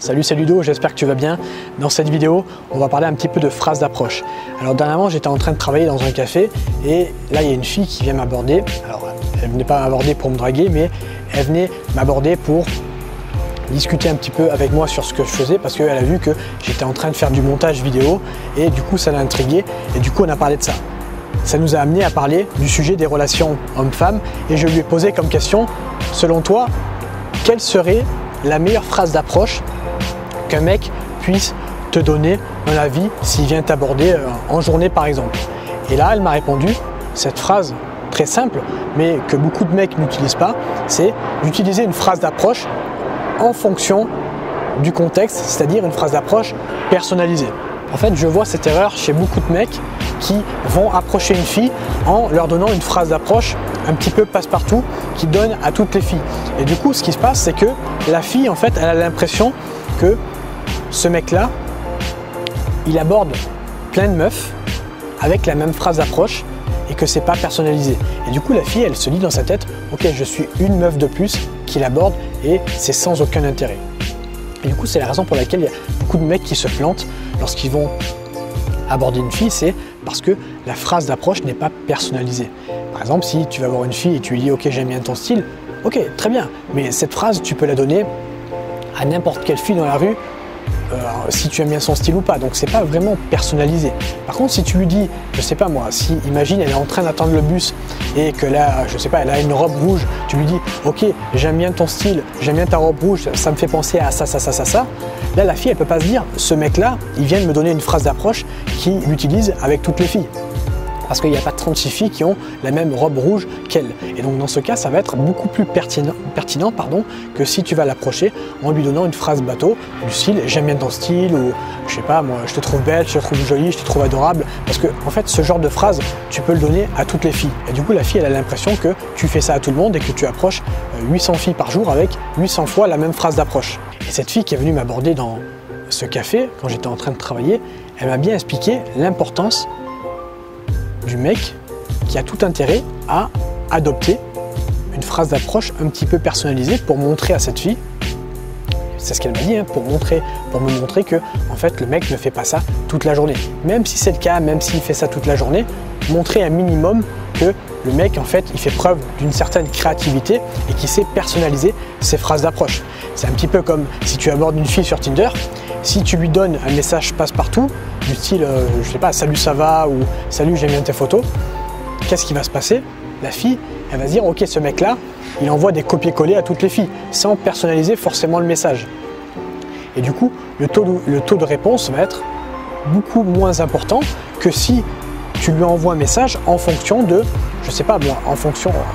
Salut, c'est Ludo, j'espère que tu vas bien. Dans cette vidéo, on va parler un petit peu de phrases d'approche. Alors dernièrement, j'étais en train de travailler dans un café et là, il y a une fille qui vient m'aborder. Alors, elle ne venait pas m'aborder pour me draguer, mais elle venait m'aborder pour discuter un petit peu avec moi sur ce que je faisais parce qu'elle a vu que j'étais en train de faire du montage vidéo et du coup, ça l'a intrigué et du coup, on a parlé de ça. Ça nous a amené à parler du sujet des relations hommes-femmes et je lui ai posé comme question, selon toi, quelle serait la meilleure phrase d'approche qu'un mec puisse te donner dans la vie s'il vient t'aborder en journée par exemple. Et là, elle m'a répondu cette phrase très simple, mais que beaucoup de mecs n'utilisent pas, c'est d'utiliser une phrase d'approche en fonction du contexte, c'est-à-dire une phrase d'approche personnalisée. En fait, je vois cette erreur chez beaucoup de mecs qui vont approcher une fille en leur donnant une phrase d'approche un petit peu passe-partout qui donne à toutes les filles. Et du coup, ce qui se passe, c'est que la fille, en fait, elle a l'impression que ce mec-là, il aborde plein de meufs avec la même phrase d'approche et que c'est pas personnalisé. Et du coup, la fille, elle se dit dans sa tête, ok, je suis une meuf de plus qui l'aborde et c'est sans aucun intérêt. Et du coup, c'est la raison pour laquelle il y a beaucoup de mecs qui se plantent lorsqu'ils vont aborder une fille, c'est parce que la phrase d'approche n'est pas personnalisée. Par exemple, si tu vas voir une fille et tu lui dis « Ok, j'aime bien ton style », ok, très bien, mais cette phrase, tu peux la donner à n'importe quelle fille dans la rue, si tu aimes bien son style ou pas, donc c'est pas vraiment personnalisé. Par contre, si tu lui dis, je sais pas moi, si imagine elle est en train d'attendre le bus et que là, je sais pas, elle a une robe rouge, tu lui dis, ok, j'aime bien ton style, j'aime bien ta robe rouge, ça me fait penser à ça, ça, ça, ça, ça. Là, la fille, elle peut pas se dire, ce mec-là, il vient de me donner une phrase d'approche qu'il utilise avec toutes les filles. Parce qu'il n'y a pas 36 filles qui ont la même robe rouge qu'elle. Et donc dans ce cas, ça va être beaucoup plus pertinent que si tu vas l'approcher en lui donnant une phrase bateau du style « j'aime bien ton style » ou « je sais pas, moi je te trouve belle, je te trouve jolie, je te trouve adorable ». Parce que en fait, ce genre de phrase, tu peux le donner à toutes les filles. Et du coup, la fille, elle a l'impression que tu fais ça à tout le monde et que tu approches 800 filles par jour avec 800 fois la même phrase d'approche. Et cette fille qui est venue m'aborder dans ce café, quand j'étais en train de travailler, elle m'a bien expliqué l'importance du mec qui a tout intérêt à adopter une phrase d'approche un petit peu personnalisée pour montrer à cette fille, c'est ce qu'elle m'a dit, hein, pour me montrer que en fait le mec ne fait pas ça toute la journée. Même si c'est le cas, même s'il fait ça toute la journée, montrer un minimum que le mec en fait il fait preuve d'une certaine créativité et qu'il sait personnaliser ses phrases d'approche. C'est un petit peu comme si tu abordes une fille sur Tinder, si tu lui donnes un message passe-partout du style je sais pas, salut ça va ou salut j'aime bien tes photos, qu'est-ce qui va se passer? La fille, elle va se dire ok, ce mec là, il envoie des copier-coller à toutes les filles sans personnaliser forcément le message. Et du coup, le taux de réponse va être beaucoup moins important que si tu lui envoies un message en fonction de, je sais pas,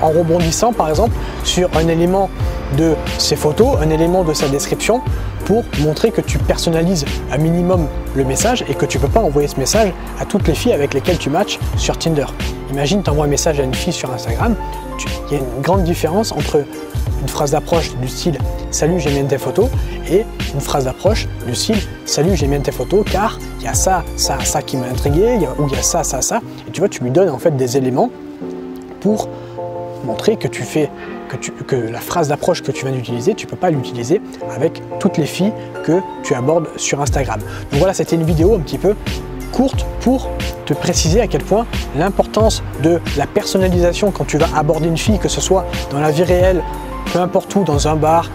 en rebondissant par exemple sur un élément de ses photos, un élément de sa description pour montrer que tu personnalises un minimum le message et que tu ne peux pas envoyer ce message à toutes les filles avec lesquelles tu matches sur Tinder. Imagine, tu envoies un message à une fille sur Instagram, il y a une grande différence entre une phrase d'approche du style « Salut, j'aime bien tes photos » et une phrase d'approche du style « Salut, j'aime bien tes photos car il y a ça, ça, ça qui m'a intrigué, ou il y a ça, ça, ça ». Et tu vois, tu lui donnes en fait des éléments pour montrer que que la phrase d'approche que tu viens d'utiliser, tu ne peux pas l'utiliser avec toutes les filles que tu abordes sur Instagram. Donc voilà, c'était une vidéo un petit peu courte pour te préciser à quel point l'importance de la personnalisation quand tu vas aborder une fille, que ce soit dans la vie réelle, peu importe où, dans un bar,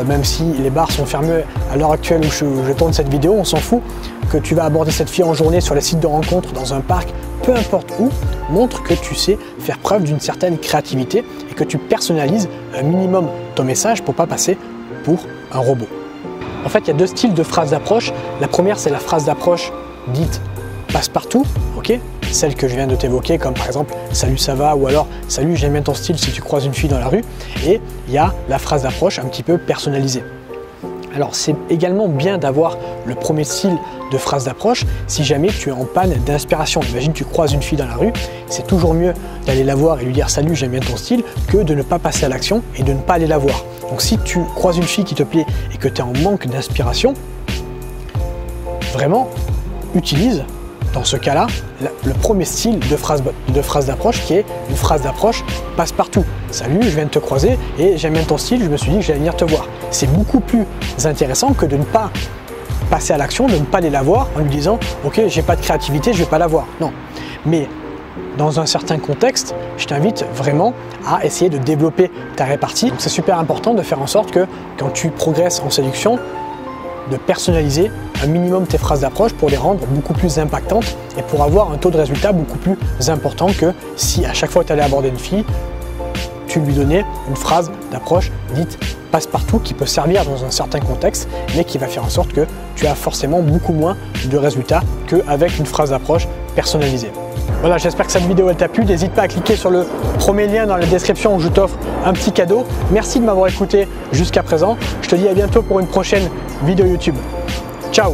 même si les bars sont fermés à l'heure actuelle où je tourne cette vidéo, on s'en fout, que tu vas aborder cette fille en journée sur les sites de rencontres, dans un parc, peu importe où, montre que tu sais faire preuve d'une certaine créativité et que tu personnalises un minimum ton message pour ne pas passer pour un robot. En fait, il y a deux styles de phrases d'approche. La première, c'est la phrase d'approche dite passe-partout, ok, celle que je viens de t'évoquer, comme par exemple « Salut, ça va » ou alors « Salut, j'aime bien ton style » si tu croises une fille dans la rue. Et il y a la phrase d'approche un petit peu personnalisée. Alors, c'est également bien d'avoir le premier style de phrase d'approche si jamais tu es en panne d'inspiration. Imagine, tu croises une fille dans la rue, c'est toujours mieux d'aller la voir et lui dire « Salut, j'aime bien ton style » que de ne pas passer à l'action et de ne pas aller la voir. Donc, si tu croises une fille qui te plaît et que tu es en manque d'inspiration, vraiment, utilise dans ce cas-là le premier style de phrase d'approche qui est une phrase d'approche passe-partout. Salut, je viens de te croiser et j'aime bien ton style, je me suis dit que j'allais venir te voir. c'est beaucoup plus intéressant que de ne pas passer à l'action, de ne pas aller la voir en lui disant « Ok, j'ai pas de créativité, je vais pas la voir ». Non, mais dans un certain contexte, je t'invite vraiment à essayer de développer ta répartie. Donc c'est super important de faire en sorte que quand tu progresses en séduction, de personnaliser un minimum tes phrases d'approche pour les rendre beaucoup plus impactantes et pour avoir un taux de résultat beaucoup plus important que si à chaque fois que tu allais aborder une fille, tu lui donnais une phrase d'approche dite passe-partout qui peut servir dans un certain contexte, mais qui va faire en sorte que tu as forcément beaucoup moins de résultats qu'avec une phrase d'approche personnalisée. Voilà, j'espère que cette vidéo elle t'a plu. N'hésite pas à cliquer sur le premier lien dans la description où je t'offre un petit cadeau. Merci de m'avoir écouté jusqu'à présent. Je te dis à bientôt pour une prochaine vidéo YouTube. Ciao!